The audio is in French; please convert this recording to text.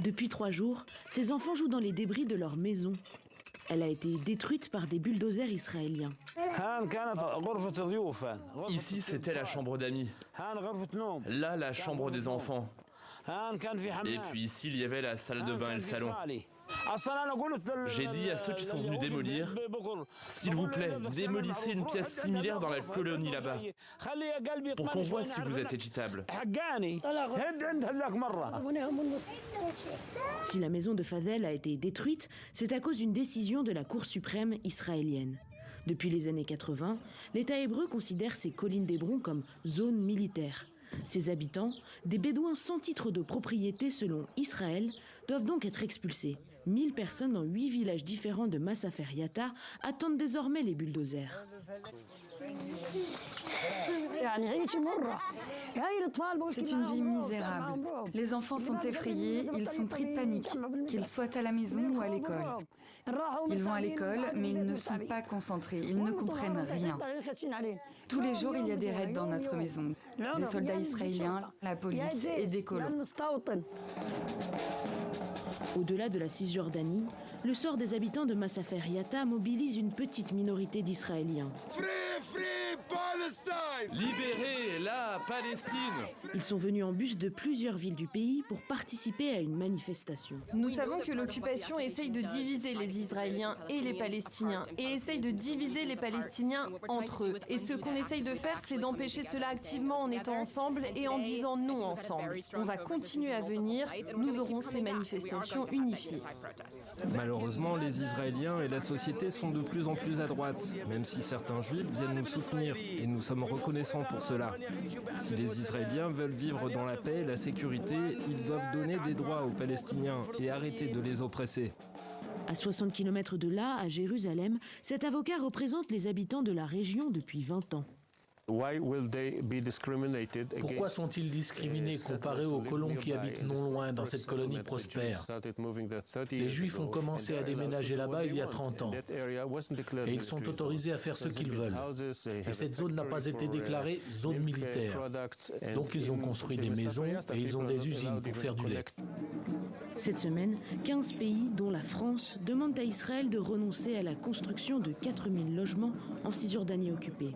Depuis 3 jours, ces enfants jouent dans les débris de leur maison. Elle a été détruite par des bulldozers israéliens. Ici, c'était la chambre d'amis. Là, la chambre des enfants. Et puis ici, il y avait la salle de bain et le salon. J'ai dit à ceux qui sont venus démolir, s'il vous plaît, démolissez une pièce similaire dans la colonie là-bas, pour qu'on voit si vous êtes équitable. Si la maison de Fadel a été détruite, c'est à cause d'une décision de la Cour suprême israélienne. Depuis les années 80, l'État hébreu considère ces collines d'Hébron comme zone militaire. Ses habitants, des bédouins sans titre de propriété selon Israël, doivent donc être expulsés. 1000 personnes dans 8 villages différents de Masafer Yatta attendent désormais les bulldozers. C'est une vie misérable. Les enfants sont effrayés, ils sont pris de panique, qu'ils soient à la maison ou à l'école. Ils vont à l'école, mais ils ne sont pas concentrés, ils ne comprennent rien. Tous les jours, il y a des raids dans notre maison. Des soldats israéliens, la police et des colons. Au-delà de la Cisjordanie, le sort des habitants de Masafer Yatta mobilise une petite minorité d'Israéliens. Libérez la Palestine! Ils sont venus en bus de plusieurs villes du pays pour participer à une manifestation. Nous savons que l'occupation essaye de diviser les Israéliens et les Palestiniens, et essaye de diviser les Palestiniens entre eux. Et ce qu'on essaye de faire, c'est d'empêcher cela activement en étant ensemble et en disant non ensemble. On va continuer à venir, nous aurons ces manifestations unifiées. Malheureusement, les Israéliens et la société sont de plus en plus à droite, même si certains juifs viennent nous soutenir, et nous sommes reconnaissants pour cela. Si les Israéliens veulent vivre dans la paix et la sécurité, ils doivent donner des droits aux Palestiniens et arrêter de les oppresser. À 60 km de là, à Jérusalem, cet avocat représente les habitants de la région depuis 20 ans. Pourquoi sont-ils discriminés comparés aux colons qui habitent non loin dans cette colonie prospère? Les Juifs ont commencé à déménager là-bas il y a 30 ans et ils sont autorisés à faire ce qu'ils veulent. Et cette zone n'a pas été déclarée zone militaire. Donc ils ont construit des maisons et ils ont des usines pour faire du lait. Cette semaine, 15 pays, dont la France, demandent à Israël de renoncer à la construction de 4000 logements en Cisjordanie occupée.